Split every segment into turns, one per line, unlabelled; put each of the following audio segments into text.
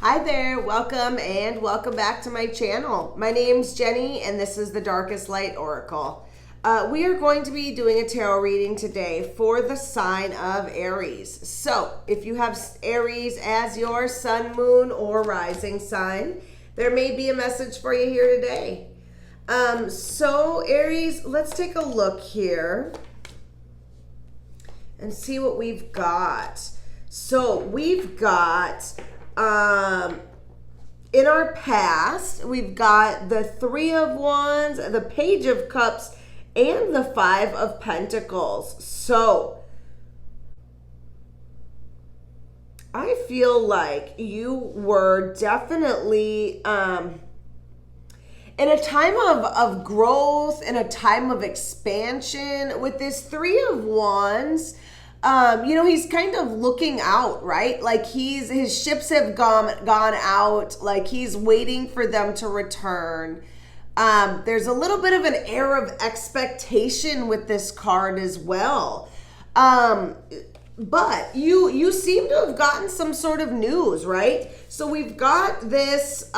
Hi there, welcome and welcome back to my channel. My name's Jenny and this is the Darkest Light Oracle. We are going to be doing a tarot reading today for the sign of Aries. So if you have Aries as your sun, moon, or rising sign, there may be a message for you here today. So Aries, let's take a look here and see what we've got. So we've got in our past, we've got the Three of Wands, the Page of Cups, and the Five of Pentacles. So I feel like you were definitely in a time of growth, in a time of expansion. With this Three of Wands, he's kind of looking out, right? Like his ships have gone out, like he's waiting for them to return. There's a little bit of an air of expectation with this card as well. But you seem to have gotten some sort of news, right? So we've got this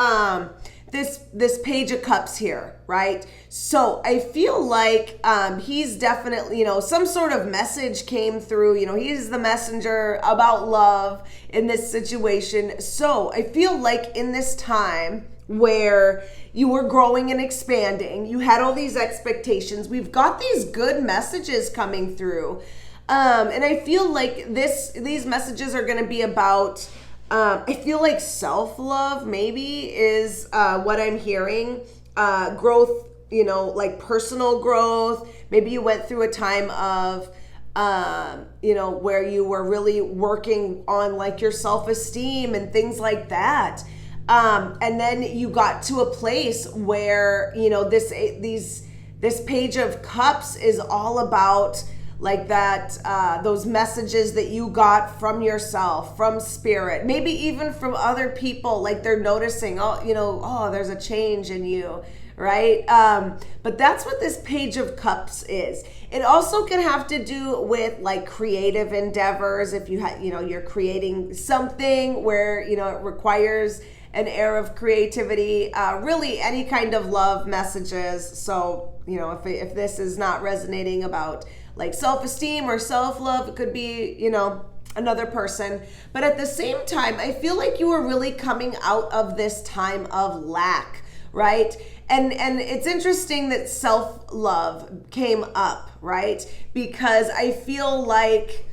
this Page of Cups here, right? So I feel like he's definitely, some sort of message came through. He's the messenger about love in this situation. So I feel like in this time where you were growing and expanding, you had all these expectations, we've got these good messages coming through. And I feel like these messages are going to be about I feel like self-love maybe is what I'm hearing. Growth, like personal growth. Maybe you went through a time of, where you were really working on like your self-esteem and things like that. And then you got to a place where, this Page of Cups is all about like that, those messages that you got from yourself, from spirit, maybe even from other people, like they're noticing, there's a change in you, right? But that's what this Page of Cups is. It also can have to do with like creative endeavors. If you you're creating something where, it requires an air of creativity, really any kind of love messages. So, if this is not resonating about like self-esteem or self-love, it could be, another person. But at the same time, I feel like you were really coming out of this time of lack, right? And it's interesting that self-love came up, right? Because I feel like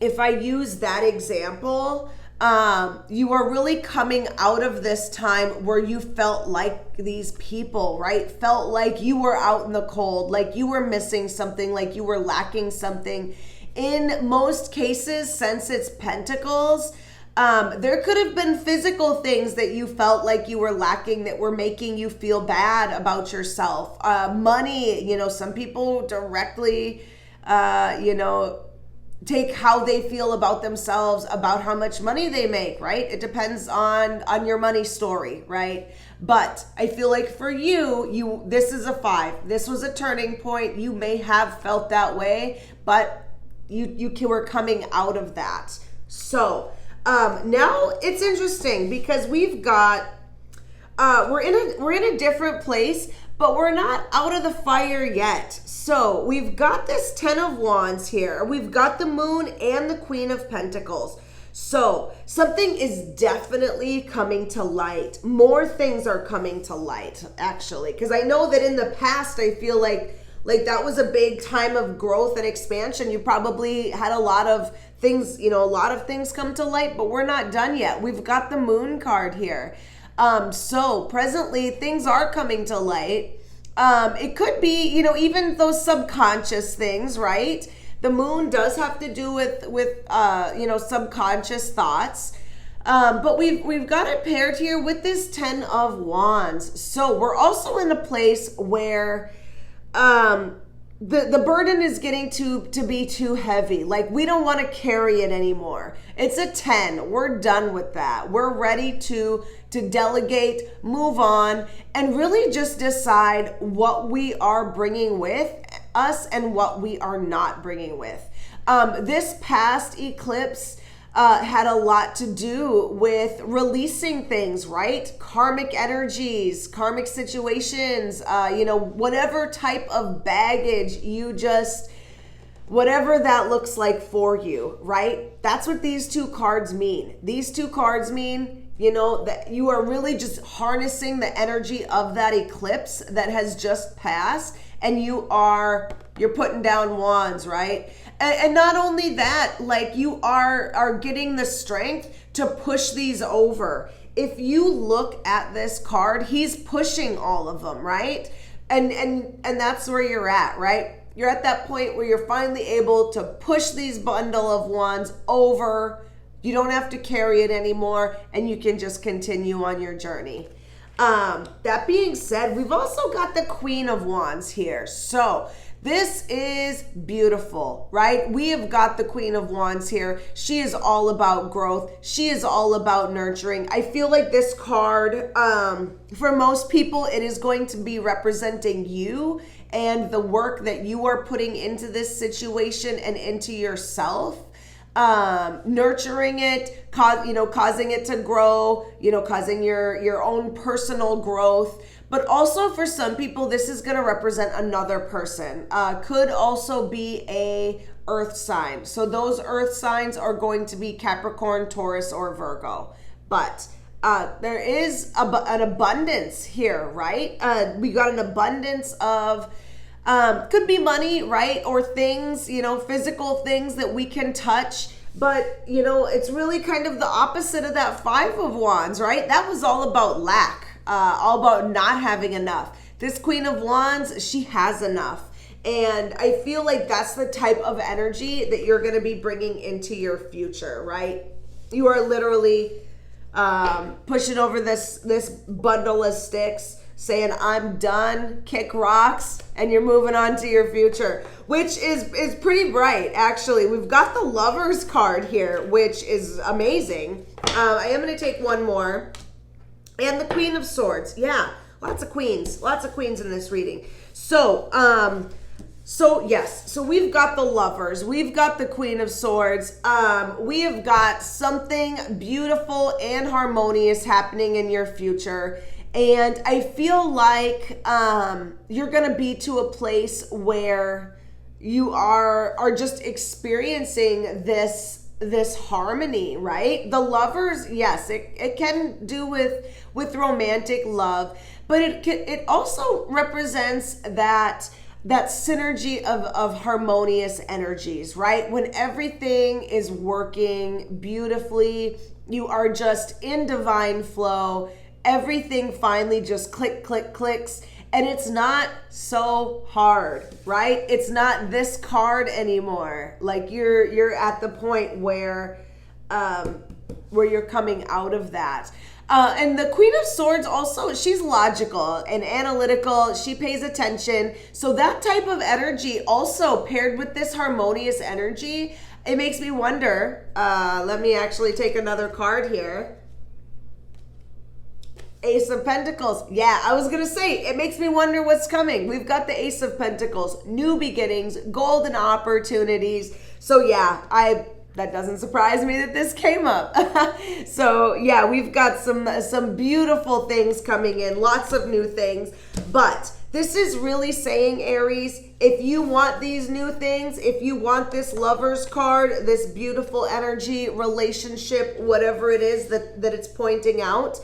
if I use that example, you are really coming out of this time where you felt like these people, right? Felt like you were out in the cold, like you were missing something, like you were lacking something. In most cases, since it's Pentacles, there could have been physical things that you felt like you were lacking that were making you feel bad about yourself. Money, some people directly, take how they feel about themselves, about how much money they make, right? It depends on your money story, right? But I feel like for you, this is a 5. This was a turning point. You may have felt that way, but you were coming out of that. So now it's interesting because we've got we're in a different place, but we're not out of the fire yet. So we've got this 10 of Wands here. We've got the Moon and the Queen of Pentacles. So something is definitely coming to light. More things are coming to light, actually. Because I know that in the past, I feel like that was a big time of growth and expansion. You probably had a lot of things, come to light, but we're not done yet. We've got the Moon card here. So presently things are coming to light. It could be, even those subconscious things, right? The Moon does have to do with subconscious thoughts. But we've got it paired here with this 10 of Wands. So we're also in a place where, the burden is getting to be too heavy. Like we don't want to carry it anymore. It's a 10. We're done with that. We're ready to delegate, move on, and really just decide what we are bringing with us and what we are not bringing with. This past eclipse, had a lot to do with releasing things, right? Karmic energies, karmic situations, whatever type of baggage whatever that looks like for you, right? That's what these two cards mean. These two cards mean, that you are really just harnessing the energy of that eclipse that has just passed, and you're putting down wands, right? And not only that, like you are getting the strength to push these over. If you look at this card, he's pushing all of them, right? And that's where you're at, right? You're at that point where you're finally able to push these bundle of wands over. You don't have to carry it anymore, and you can just continue on your journey. That being said, we've also got the Queen of Wands here. So this is beautiful, right? We have got the Queen of Wands here. She is all about growth. She is all about nurturing. I feel like this card, for most people, it is going to be representing you and the work that you are putting into this situation and into yourself. Nurturing it, causing it to grow, causing your own personal growth. But also for some people, this is going to represent another person. Could also be a earth sign. So those earth signs are going to be Capricorn, Taurus, or Virgo. But there is an abundance here, right? We got an abundance of could be money, right? Or things, physical things that we can touch. But, it's really kind of the opposite of that Five of Wands, right? That was all about lack, all about not having enough. This Queen of Wands, she has enough. And I feel like that's the type of energy that you're going to be bringing into your future, right? You are literally pushing over this bundle of sticks, saying, I'm done, kick rocks, and you're moving on to your future, which is pretty bright, actually. We've got the Lovers card here, which is amazing. I am going to take one more. And the Queen of Swords. Yeah, lots of queens in this reading. So yes, so we've got the Lovers, we've got the Queen of Swords, we have got something beautiful and harmonious happening in your future. And I feel like you're going to be to a place where you are just experiencing this harmony, right? The Lovers, yes, it can do with romantic love, but it also represents that synergy of harmonious energies, right? When everything is working beautifully, you are just in divine flow. Everything finally just clicks, and it's not so hard, right? It's not this card anymore. Like you're at the point where you're coming out of that. And the Queen of Swords also, she's logical and analytical. She pays attention. So that type of energy also paired with this harmonious energy, it makes me wonder. Let me actually take another card here. Ace of Pentacles. Yeah, I was going to say, it makes me wonder what's coming. We've got the Ace of Pentacles, new beginnings, golden opportunities. So yeah, that doesn't surprise me that this came up. So yeah, we've got some beautiful things coming in, lots of new things. But this is really saying, Aries, if you want these new things, if you want this Lovers card, this beautiful energy, relationship, whatever it is that it's pointing out,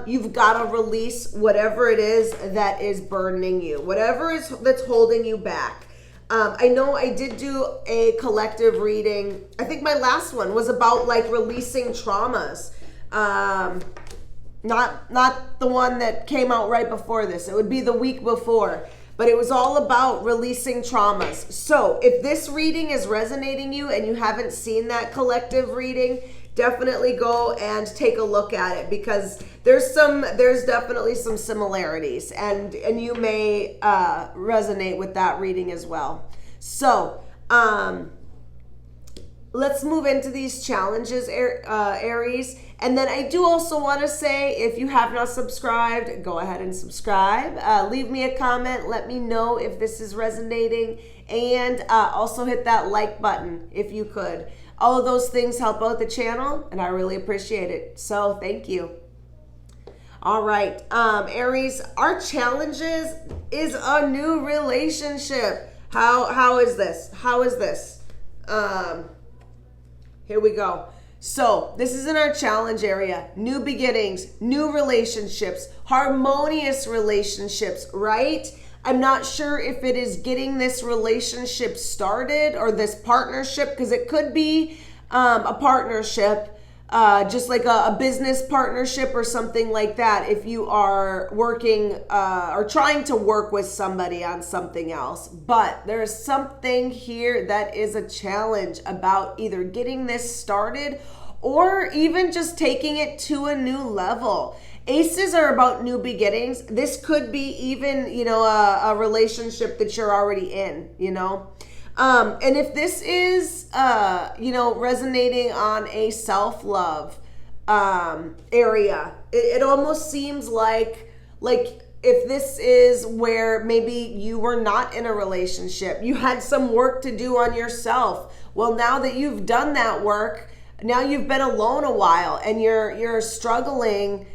you've got to release whatever it is that is burdening you, whatever that's holding you back. I know I did do a collective reading. I think my last one was about like releasing traumas. Not the one that came out right before this. It would be the week before. But it was all about releasing traumas. So if this reading is resonating you and you haven't seen that collective reading, definitely go and take a look at it, because there's definitely some similarities, and you may resonate with that reading as well. So let's move into these challenges, Aries. And then I do also want to say, if you have not subscribed, go ahead and subscribe. Leave me a comment. Let me know if this is resonating. And also hit that like button if you could. All of those things help out the channel, and I really appreciate it. So thank you. All right, Aries, our challenges is a new relationship. How is this? How is this? Here we go. So this is in our challenge area. New beginnings, new relationships, harmonious relationships, right? I'm not sure if it is getting this relationship started or this partnership, because it could be a partnership, just like a business partnership or something like that. If you are working or trying to work with somebody on something else, but there's something here that is a challenge about either getting this started or even just taking it to a new level. Aces are about new beginnings. This could be even, a relationship that you're already in, and if this is, resonating on a self-love area, it almost seems like if this is where maybe you were not in a relationship, you had some work to do on yourself. Well, now that you've done that work, now you've been alone a while and you're struggling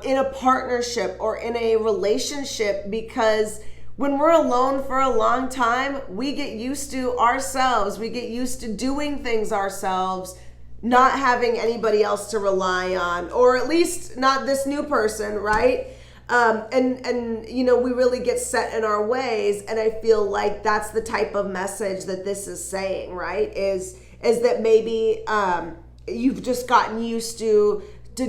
in a partnership or in a relationship, because when we're alone for a long time, we get used to ourselves. We get used to doing things ourselves, not having anybody else to rely on, or at least not this new person, right? And we really get set in our ways. And I feel like that's the type of message that this is saying, right? Is that maybe you've just gotten used to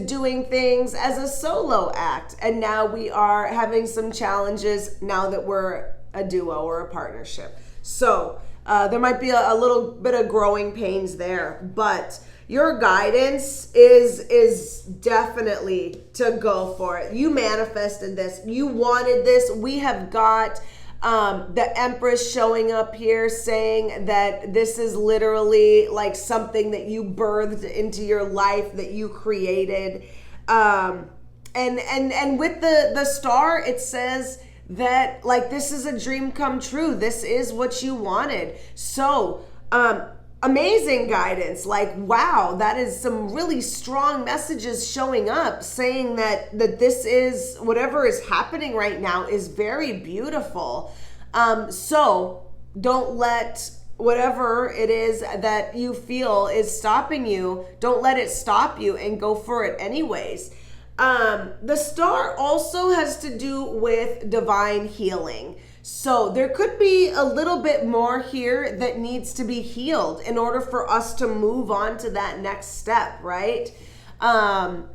doing things as a solo act, and now we are having some challenges now that we're a duo or a partnership. So there might be a little bit of growing pains there, but your guidance is definitely to go for it. You manifested this. You wanted this. We have got the Empress showing up here saying that this is literally like something that you birthed into your life, that you created. And with the star, it says that like this is a dream come true. This is what you wanted. So amazing guidance. Like, wow, that is some really strong messages showing up saying that this is, whatever is happening right now is very beautiful. So don't let whatever it is that you feel is stopping you, don't let it stop you, and go for it anyways. The star also has to do with divine healing. So there could be a little bit more here that needs to be healed in order for us to move on to that next step, right? Some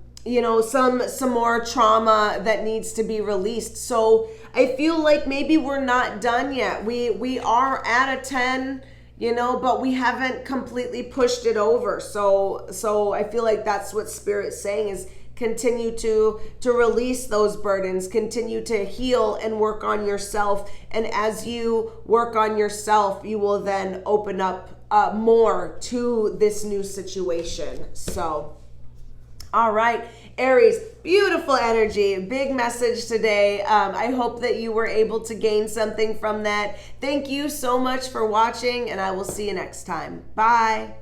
more trauma that needs to be released. So I feel like maybe we're not done yet. We are at a 10, but we haven't completely pushed it over. So I feel like that's what Spirit's saying, is continue to release those burdens, continue to heal and work on yourself. And as you work on yourself, you will then open up more to this new situation. So, all right, Aries, beautiful energy, big message today. I hope that you were able to gain something from that. Thank you so much for watching, and I will see you next time. Bye.